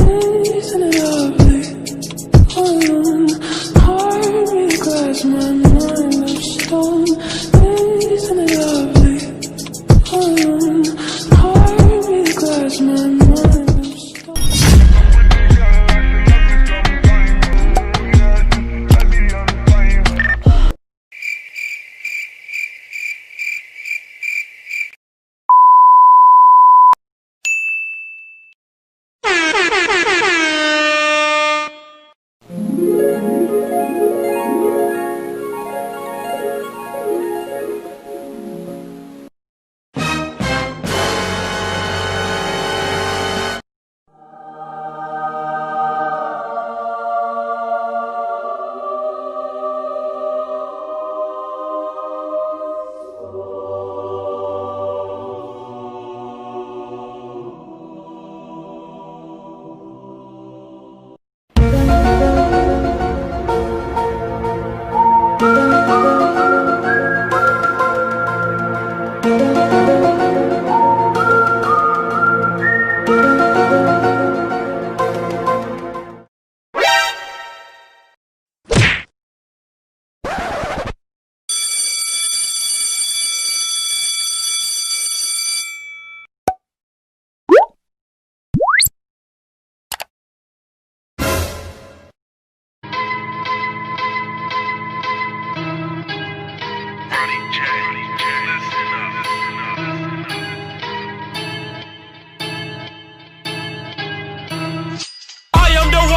Isn't it lovely? Heart really glass, my mind of stone. Isn't it lovely? Heart really glass, my mind of stone.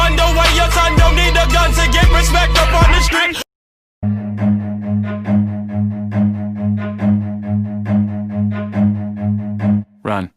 The way your son don't need a gun to get respect up on the street. Run.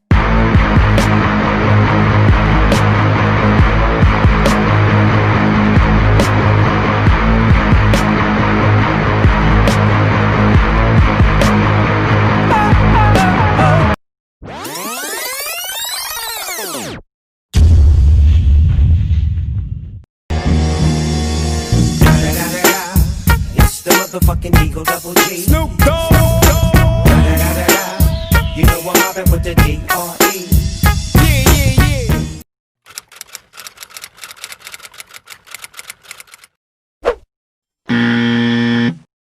The motherfucking Eagle Double G. Snoop Dogg. You know I'm mobbing with the D.R.E.